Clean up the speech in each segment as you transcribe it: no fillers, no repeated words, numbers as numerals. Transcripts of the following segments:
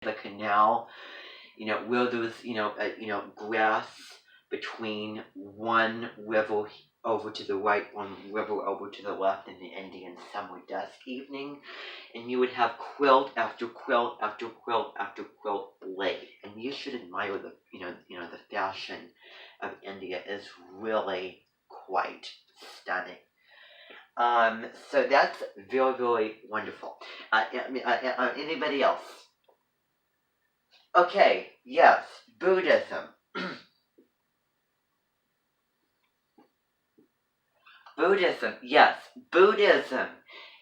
the canal, where there's, grass between one river over to the right, one river over to the left in the Indian summer dusk evening, and you would have quilt after quilt after quilt after quilt laid, and you should admire the fashion of India is really quite stunning. So that's very, very wonderful. Anybody else? Okay, yes, Buddhism. Buddhism, yes. Buddhism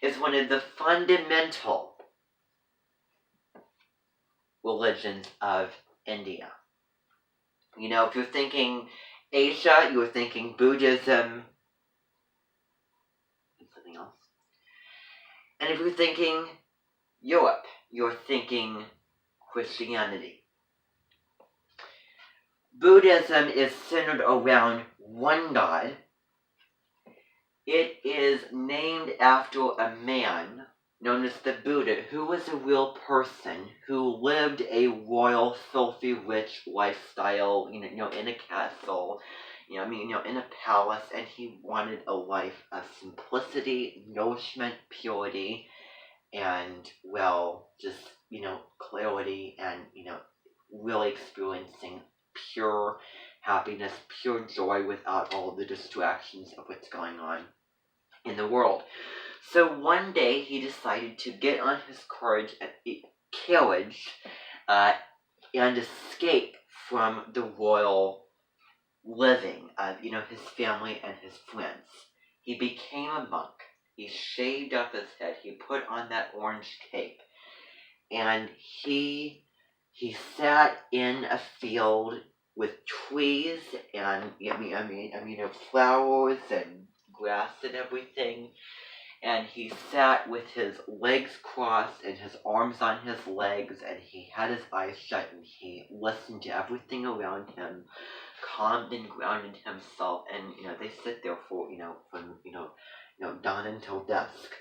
is one of the fundamental religions of India. If you're thinking Asia, you're thinking Buddhism and something else. And if you're thinking Europe, you're thinking Christianity. Buddhism is centered around one God. It is named after a man known as the Buddha, who was a real person who lived a royal, filthy, rich lifestyle, in a castle, in a palace, and he wanted a life of simplicity, nourishment, purity, and, just, clarity, and, really experiencing pure happiness, pure joy without all the distractions of what's going on in the world. So one day he decided to get on his carriage and escape from the royal living of, his family and his friends. He became a monk. He shaved up his head. He put on that orange cape, and he sat in a field with trees and flowers and grass and everything. And he sat with his legs crossed and his arms on his legs, and he had his eyes shut, and he listened to everything around him, calmed and grounded himself, and they sit there for from dawn until dusk.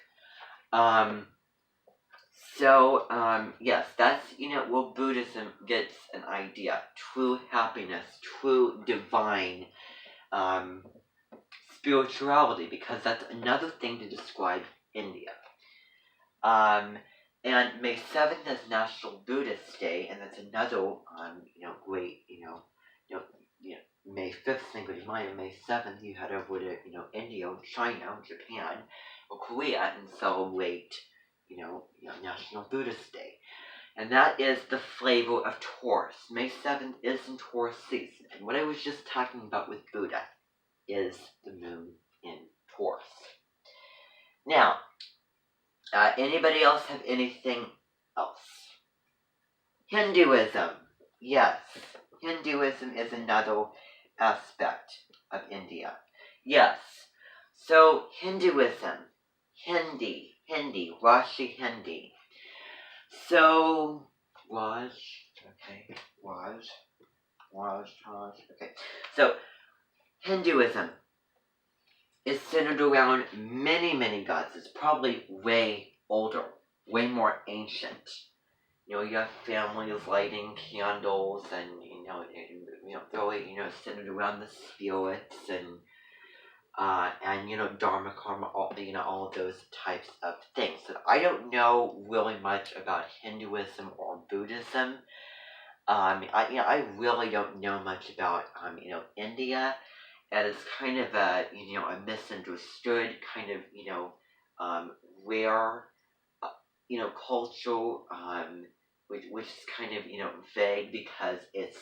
Yes, that's where Buddhism gets an idea: true happiness, true divine spirituality, because that's another thing to describe India. And May 7th is National Buddhist Day, and that's another great May 5th Cinco de Mayo. May 7th you head over to India, China, Japan, or Korea and celebrate National Buddhist Day. And that is the flavor of Taurus. May 7th is in Taurus season, and what I was just talking about with Buddha is the moon in Taurus. Now, anybody else have anything else? Hinduism. Yes, Hinduism is another aspect of India. Yes, so Hinduism, Hindi, Rashi Hindi. So, Raj, okay. So, Hinduism is centered around many, many gods. It's probably way older, way more ancient. You have families lighting candles and, really, centered around the spirits and Dharma, Karma, all of those types of things. So I don't know really much about Hinduism or Buddhism. I really don't know much about, India. And it's kind of a misunderstood kind of, rare, culture, which is kind of, vague because it's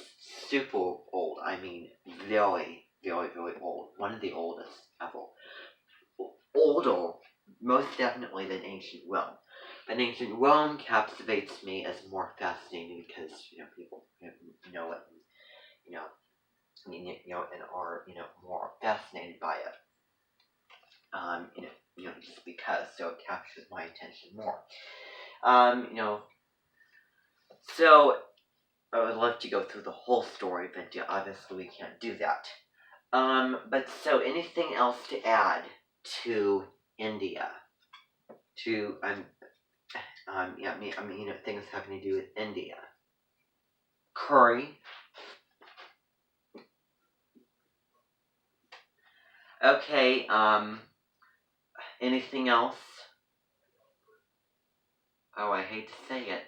super old. I mean, very, very, very old. One of the oldest ever. Older, most definitely, than ancient Rome. But ancient Rome captivates me as more fascinating because, people know it, and are, more fascinated by it. Just because, so it captures my attention more. So I would love to go through the whole story, but obviously we can't do that. But so anything else to add to India? To things having to do with India. curry. Okay, anything else? Oh, I hate to say it.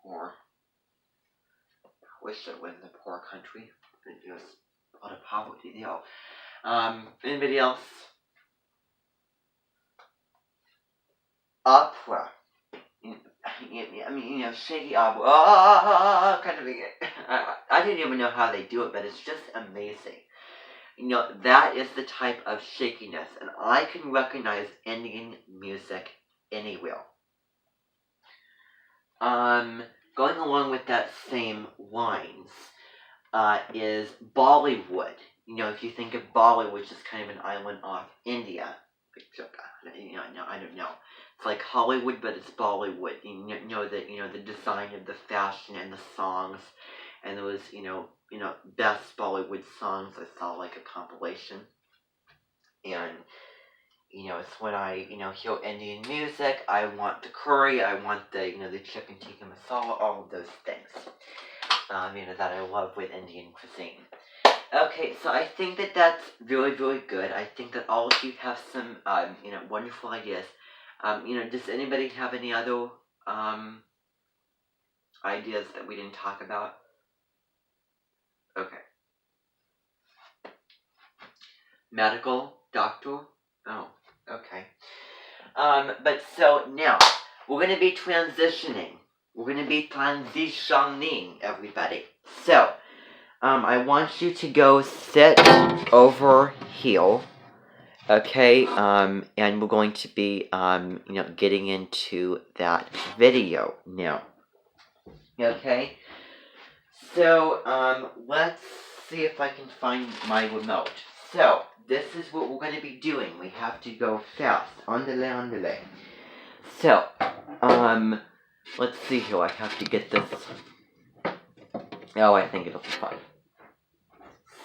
Poor. I wish I lived in a poor country. There's a lot of poverty, anybody else? Opera. I mean, shaky opera. Kind of. I didn't even know how they do it, but it's just amazing. That is the type of shakiness, and I can recognize Indian music anywhere. Going along with that same lines, is Bollywood. If you think of Bollywood, which is kind of an island off India, I don't know. It's like Hollywood, but it's Bollywood. The design of the fashion and the songs, and those, best Bollywood songs. I saw like a compilation, and it's when I, hear Indian music, I want the curry, I want the, the chicken tikka masala, all of those things, that I love with Indian cuisine. Okay, so I think that that's really, really good. I think that all of you have some, wonderful ideas. Does anybody have any other, ideas that we didn't talk about? Okay. Medical? Doctor? Oh, okay. But so now, we're going to be transitioning. We're going to be transitioning, everybody. So, I want you to go sit over here. Okay, and we're going to be, getting into that video now. Okay? So, let's see if I can find my remote. So, this is what we're going to be doing. We have to go fast. Andale. So, let's see here. I have to get this. Oh, I think it'll be fine.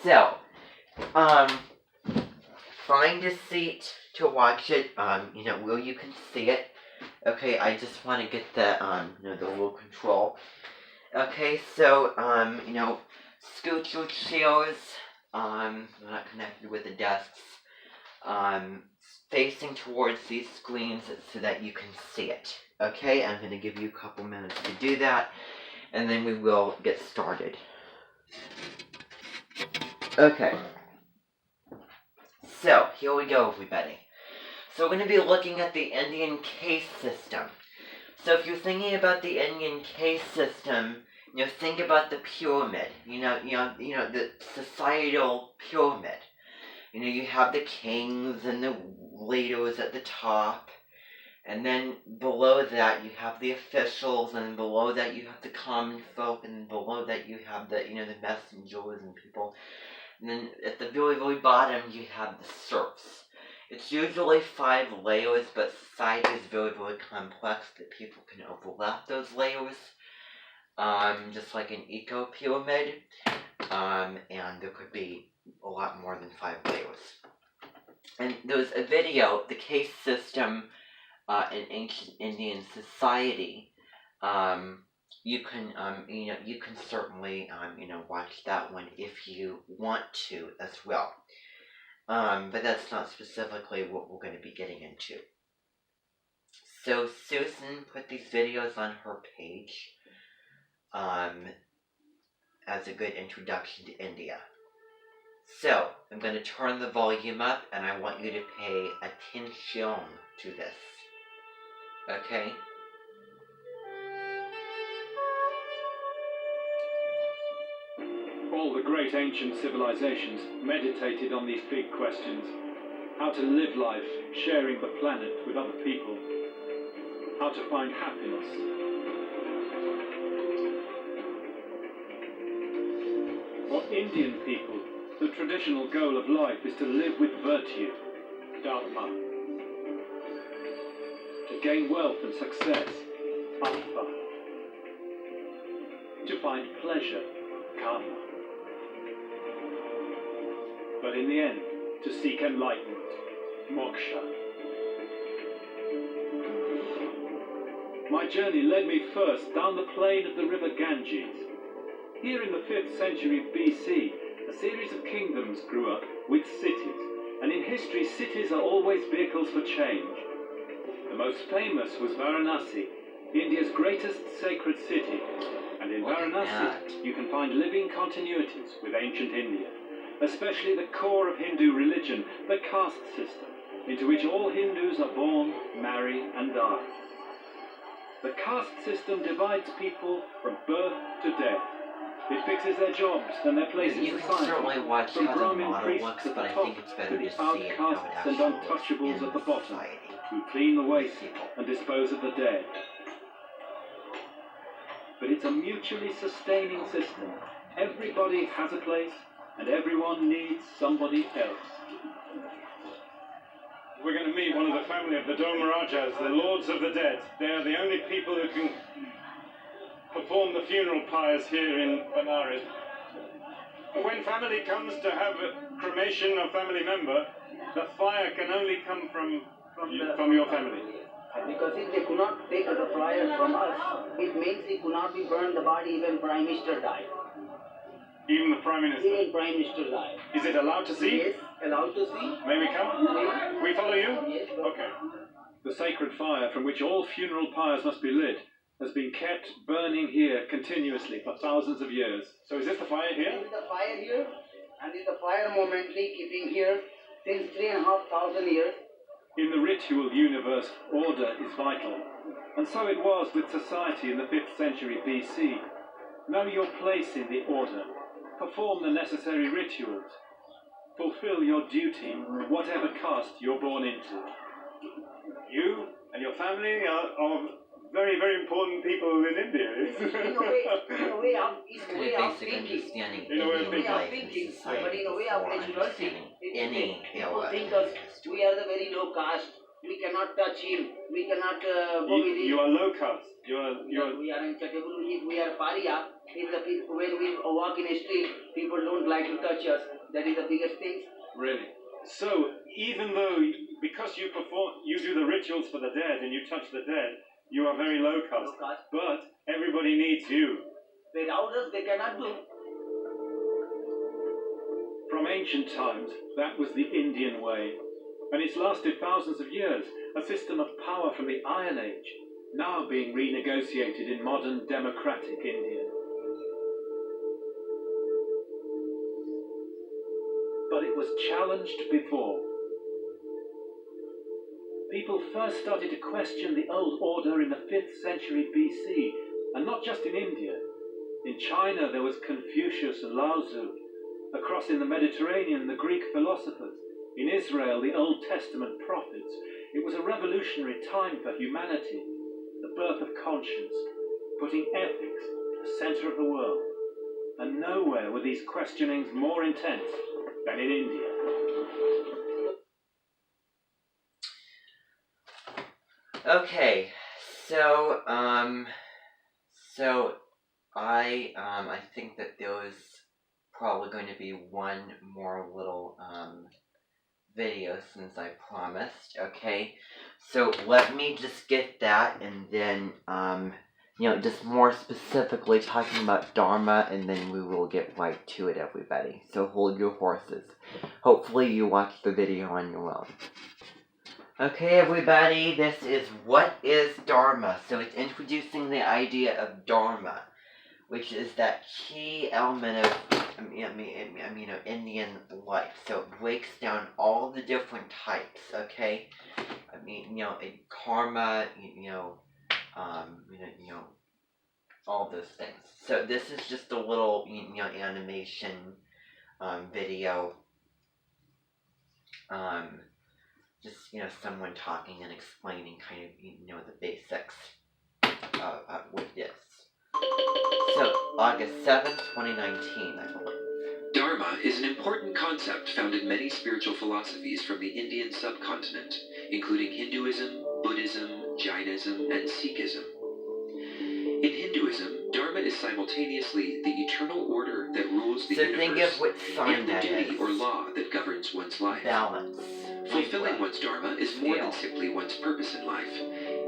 So, find a seat to watch it, where you can see it. Okay, I just want to get the, the little control. Okay, so, scoot your chairs, not connected with the desks, facing towards these screens so that you can see it. Okay, I'm going to give you a couple minutes to do that, and then we will get started. Okay. So, here we go, everybody. So we're going to be looking at the Indian caste system. So if you're thinking about the Indian caste system, think about the pyramid. The societal pyramid. You have the kings and the leaders at the top, and then below that you have the officials, and below that you have the common folk, and below that you have the, the messengers and people. And then at the very, very bottom you have the serfs. It's usually 5 layers, but society is very, very complex that people can overlap those layers. Just like an eco-pyramid. And there could be a lot more than 5 layers. And there's a video, the caste system in ancient Indian society. You can, you can certainly, watch that one if you want to as well. But that's not specifically what we're going to be getting into. So Susan put these videos on her page, as a good introduction to India. So, I'm going to turn the volume up, and I want you to pay attention to this. Okay? All the great ancient civilizations meditated on these big questions. How to live life, sharing the planet with other people. How to find happiness. For Indian people, the traditional goal of life is to live with virtue, dharma. To gain wealth and success, artha. To find pleasure, karma. But in the end, to seek enlightenment, moksha. My journey led me first down the plain of the river Ganges. Here in the 5th century BC, a series of kingdoms grew up with cities, and in history cities are always vehicles for change. The most famous was Varanasi, India's greatest sacred city, and in Varanasi you can find living continuities with ancient India, especially the core of Hindu religion, the caste system, into which all Hindus are born, marry and die. The caste system divides people from birth to death. It fixes their jobs and their place in You can society. certainly watch From how the Brahmin model priests looks, at but the I top think it's to better the to see it how it outcasts and actually looks untouchables in at the bottom, society. who clean the waste People. and dispose of the dead. But it's a mutually sustaining system. Everybody has a place, and everyone needs somebody else. We're going to meet one of the family of the Dharmarajas, the Lords of the Dead. They are the only people who can perform the funeral pyres here in Benares. When family comes to have a cremation of family member, the fire can only come from your family. Because if they could not take the fire from us, it means it could not be burned the body even Prime Minister died. Even the Prime Minister? Even Prime Minister died. Is it allowed to see? Yes, allowed to see. May we come? Yes. We follow you? Yes. Okay. The sacred fire from which all funeral pyres must be lit has been kept burning here continuously for thousands of years. So is this the fire here? This is the fire here, and this is the fire momently keeping here since 3,500 years. In the ritual universe, order is vital. And so it was with society in the 5th century BC. Know your place in the order. Perform the necessary rituals. Fulfill your duty, whatever caste you're born into. You and your family are very, very important people in India. In a way, It's kind of basic understanding In a way of Indian thinking. life and society but in a way of before naturality, understanding any people era think in us, history. we are the very low caste, we cannot touch him, we cannot go with him. You are low caste. You are. We are untouchable. If we are paria, when we walk in a street, people don't like to touch us. That is the biggest thing. Really? So, even though, because you do the rituals for the dead and you touch the dead, you are very low caste. Low caste. But everybody needs you. Without us, they cannot do. From ancient times, that was the Indian way. And it's lasted thousands of years, a system of power from the Iron Age, now being renegotiated in modern democratic India. But it was challenged before. People first started to question the old order in the 5th century BC, and not just in India. In China there was Confucius and Lao Tzu. Across in the Mediterranean, the Greek philosophers. In Israel, the Old Testament prophets. It was a revolutionary time for humanity, the birth of conscience, putting ethics at the center of the world. And nowhere were these questionings more intense than in India. Okay, so I think that there was probably going to be one more little video since I promised. Okay, so let me just get that, and then just more specifically talking about Dharma, and then we will get right to it, everybody. So hold your horses. Hopefully you watch the video on your own. Okay, everybody, this is What is Dharma? So it's introducing the idea of Dharma, which is that key element of Indian life. So it breaks down all the different types. Okay, karma, all those things. So this is just a little animation video. Just someone talking and explaining kind of the basics of what it is. So August 7th, 2019, I believe. Dharma is an important concept found in many spiritual philosophies from the Indian subcontinent, including Hinduism, Buddhism, Jainism, and Sikhism. In Hinduism, Dharma is simultaneously the eternal order that rules the universe, think of what sign and the that duty is. or law that governs one's life. Balance. Fulfilling one's Dharma is more than simply one's purpose in life.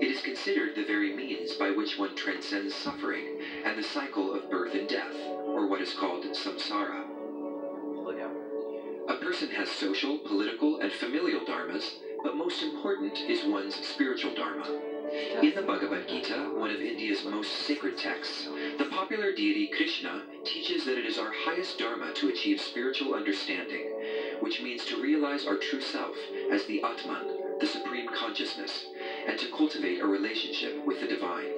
It is considered the very means by which one transcends suffering and the cycle of birth and death, or what is called samsara. Look out. A person has social, political, and familial dharmas, but most important is one's spiritual dharma. In the Bhagavad Gita, one of India's most sacred texts, the popular deity Krishna teaches that it is our highest dharma to achieve spiritual understanding, which means to realize our true self as the Atman, the supreme consciousness, and to cultivate a relationship with the divine.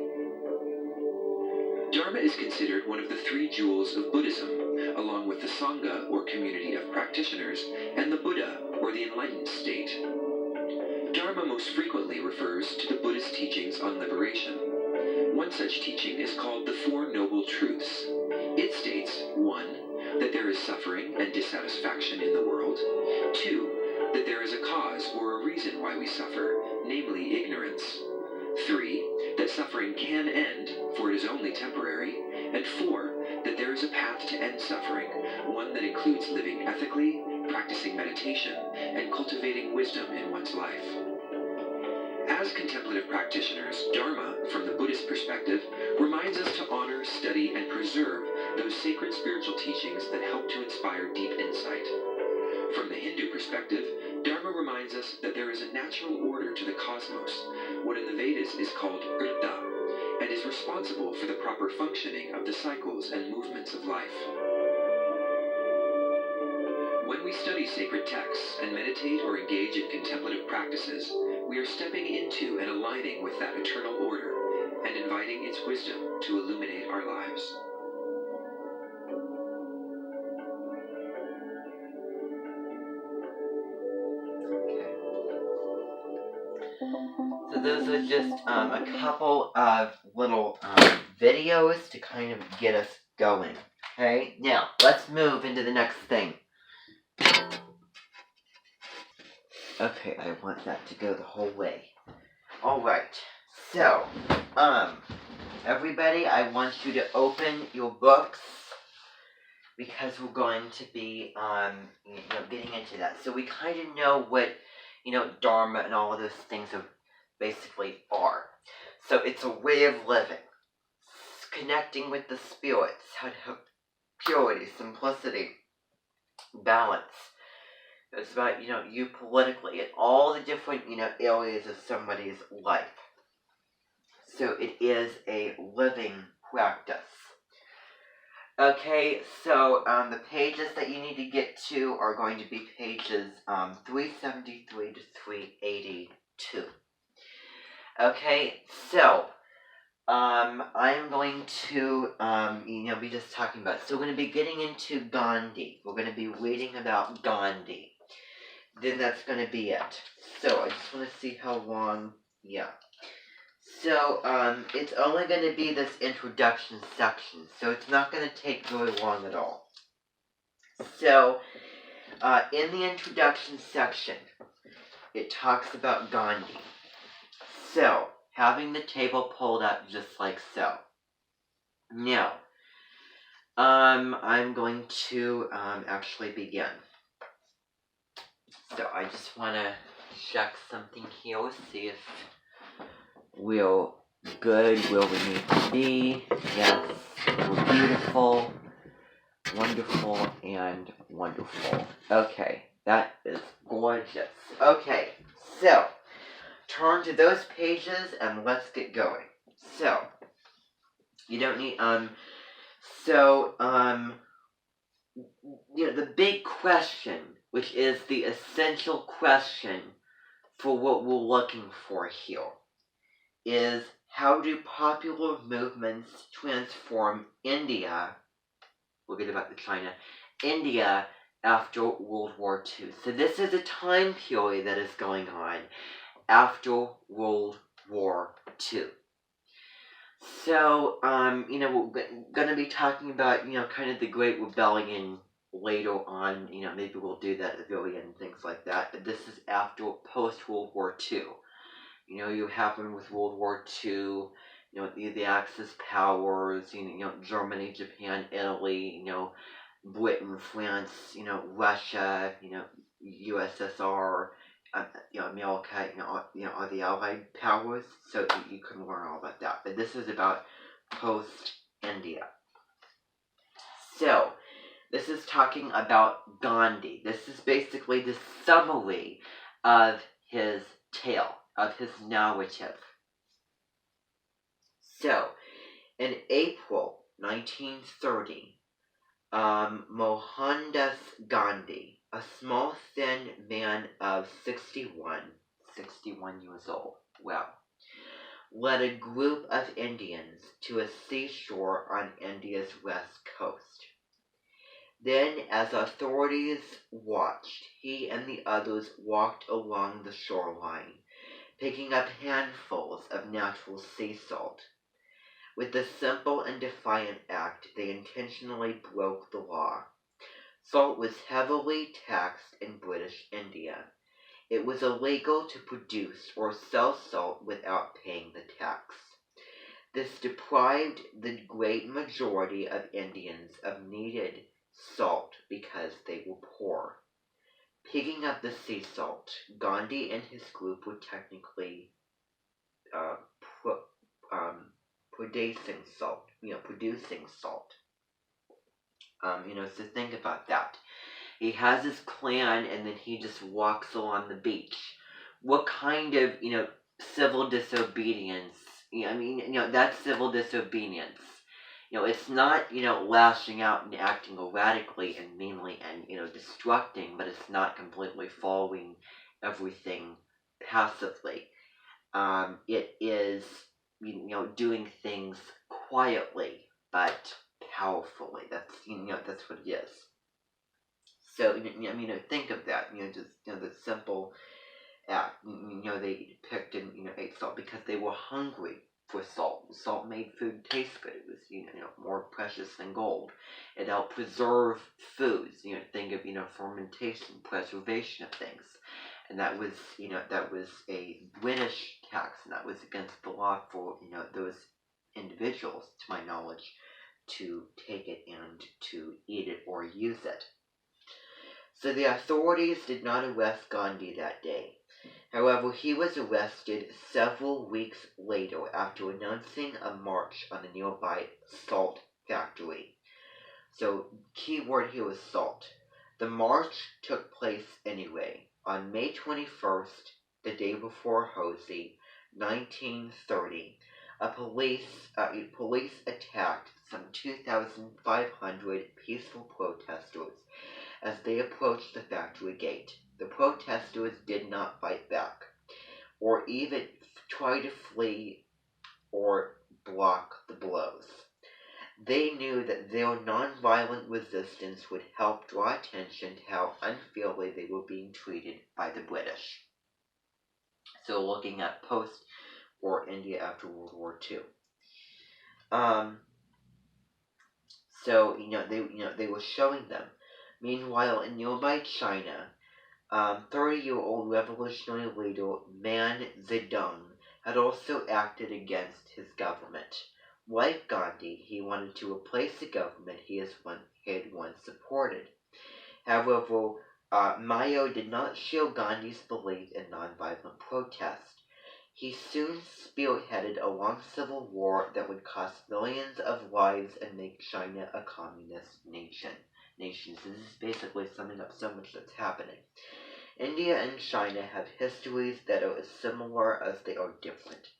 Dharma is considered one of the three jewels of Buddhism, along with the Sangha, or community of practitioners, and the Buddha, or the enlightened state. Dharma most frequently refers to the Buddhist teachings on liberation. One such teaching is called the Four Noble Truths. It states, 1. That there is suffering and dissatisfaction in the world. 2. That there is a cause or a reason why we suffer, namely ignorance. 3. That suffering can end, for it is only temporary. And 4. That there is a path to end suffering, one that includes living ethically, practicing meditation, and cultivating wisdom in one's life. As contemplative practitioners, Dharma, from the Buddhist perspective, reminds us to honor, study, and preserve those sacred spiritual teachings that help to inspire deep insight. From the Hindu perspective, Dharma reminds us that there is a natural order to the cosmos, what in the Vedas is called Rta, and is responsible for the proper functioning of the cycles and movements of life. When we study sacred texts and meditate or engage in contemplative practices, we are stepping into and aligning with that eternal order and inviting its wisdom to illuminate our lives. Okay. So those are just a couple of little videos to kind of get us going. Okay, now let's move into the next thing. Okay, I want that to go the whole way. Alright, so, everybody, I want you to open your books because we're going to be, getting into that. So we kind of know what, Dharma and all of those things basically are. So it's a way of living, connecting with the spirits, how to have purity, simplicity, balance. It's about, you politically and all the different, areas of somebody's life. So it is a living practice. Okay, so the pages that you need to get to are going to be pages 373 to 382. Okay, so I'm going to, be just talking about it. So we're going to be getting into Gandhi. We're going to be reading about Gandhi. Then that's going to be it. So I just want to see how long, yeah. So, it's only going to be this introduction section, so it's not going to take very long at all. So, in the introduction section, it talks about Gandhi. So, having the table pulled up just like so. Now, I'm going to, actually begin. So, I just want to check something here, see if we're good where we need to be. Yes, we're beautiful, wonderful, and wonderful. Okay, that is gorgeous. Okay, so, turn to those pages and let's get going. So, you don't need, the big question, which is the essential question for what we're looking for here, is how do popular movements transform India, we'll get about the China, India after World War II. So this is a time period that is going on after World War II. So, we're going to be talking about, kind of the Great Rebellion later on, maybe we'll do that at the very end and things like that, but this is after post-World War II. You happen with World War II, the Axis powers, Germany, Japan, Italy, Britain, France, Russia, USSR, America, are the Allied powers, so you can learn all about that. But this is about post-India. So, this is talking about Gandhi. This is basically the summary of his tale, of his narrative. So, in April 1930, Mohandas Gandhi, a small, thin man of 61 years old, led a group of Indians to a seashore on India's west coast. Then, as authorities watched, he and the others walked along the shoreline, picking up handfuls of natural sea salt. With this simple and defiant act, they intentionally broke the law. Salt was heavily taxed in British India. It was illegal to produce or sell salt without paying the tax. This deprived the great majority of Indians of needed salt because they were poor. Picking up the sea salt, Gandhi and his group were technically producing salt. So think about that. He has his clan, and then he just walks along the beach. What kind of, civil disobedience? That's civil disobedience. It's not, lashing out and acting erratically and meanly and, destructing, but it's not completely following everything passively. It is, doing things quietly, but powerfully. That's what it is. So, think of that, just, the simple act. They picked and, ate salt because they were hungry for salt. Salt made food taste good. It was, more precious than gold. It helped preserve foods. Think of, fermentation, preservation of things. And that was a British tax, and that was against the law for, those individuals, to my knowledge, to take it and to eat it or use it. So the authorities did not arrest Gandhi that day. However, he was arrested several weeks later after announcing a march on a nearby salt factory. So, key word here is salt. The march took place anyway. On May 21st, the day before Hosey, 1930, police attacked some 2,500 peaceful protesters as they approached the factory gate. The protesters did not fight back, or even try to flee or block the blows. They knew that their nonviolent resistance would help draw attention to how unfairly they were being treated by the British. So looking at post-war India after World War II. So they were showing them. Meanwhile, in nearby China, 30-year-old revolutionary leader Man Zedong had also acted against his government. Like Gandhi, he wanted to replace the government he had once supported. However, Mao did not share Gandhi's belief in nonviolent protest. He soon spearheaded a long civil war that would cost millions of lives and make China a communist nation. This is basically summing up so much that's happening. India and China have histories that are as similar as they are different.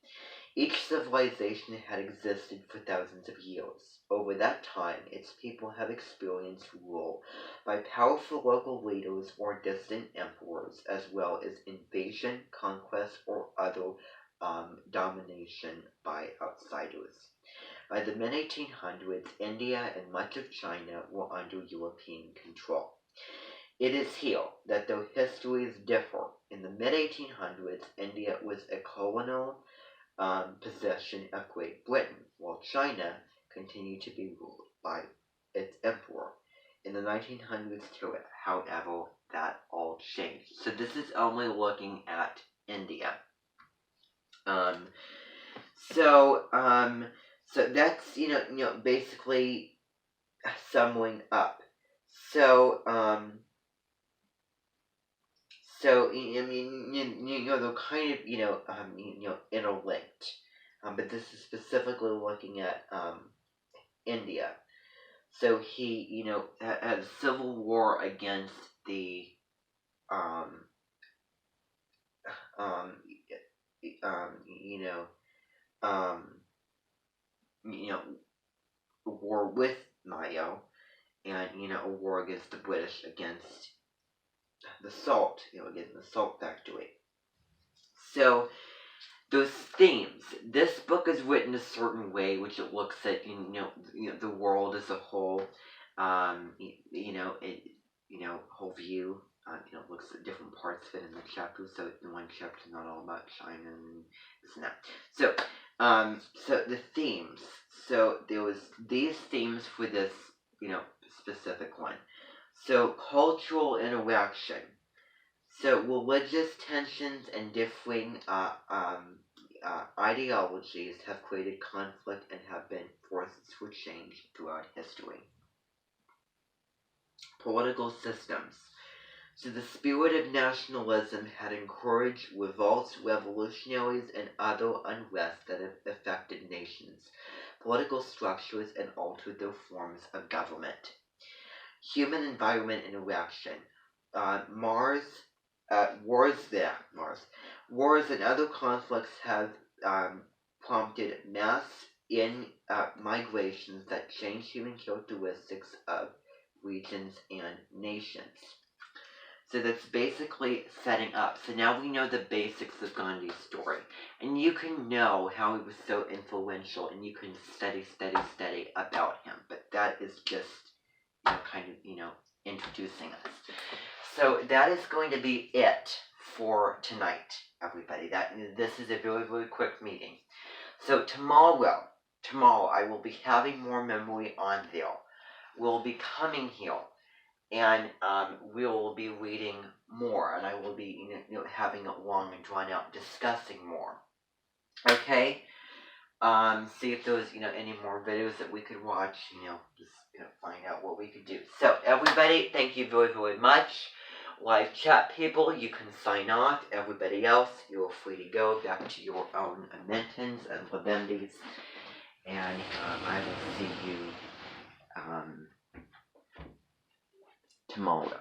Each civilization had existed for thousands of years. Over that time, its people have experienced rule by powerful local leaders or distant emperors, as well as invasion, conquest, or other domination by outsiders. By the mid-1800s, India and much of China were under European control. It is here that though histories differ, in the mid-1800s, India was a colonial possession of Great Britain, while China continued to be ruled by its emperor. In the 1900s, however, that all changed. So this is only looking at India. So that's basically summing up. So So I mean, they're kind of interlinked. But this is specifically looking at India. So he had a civil war against the um um you know you know war with Mayo, and a war against the British against the salt, against the salt factory. So those themes. This book is written a certain way, which it looks at the world as a whole. It whole view. Looks at different parts of it in the chapter. So in one chapter is not all about China and this and that. So the themes. So there was these themes for this specific one. So cultural interaction. So religious tensions and differing ideologies have created conflict and have been forces for change throughout history. Political systems. So the spirit of nationalism had encouraged revolts, revolutionaries, and other unrest that have affected nations, political structures, and altered their forms of government. Human-environment interaction. Wars and other conflicts have prompted mass migrations that change human characteristics of regions and nations. So that's basically setting up. So now we know the basics of Gandhi's story. And you can know how he was so influential, and you can study about him. But that is just introducing us. So that is going to be it for tonight, everybody. This is a very, very quick meeting. So tomorrow I will be having more memory on there. We'll be coming here, and we will be reading more, and I will be having it long and drawn out, discussing more. Okay. See if there's any more videos that we could watch. Just find out what we could do. So everybody, thank you very, very much. Live chat people, you can sign off. Everybody else, you're free to go back to your own Mentons and Labendis. And I will see you tomorrow.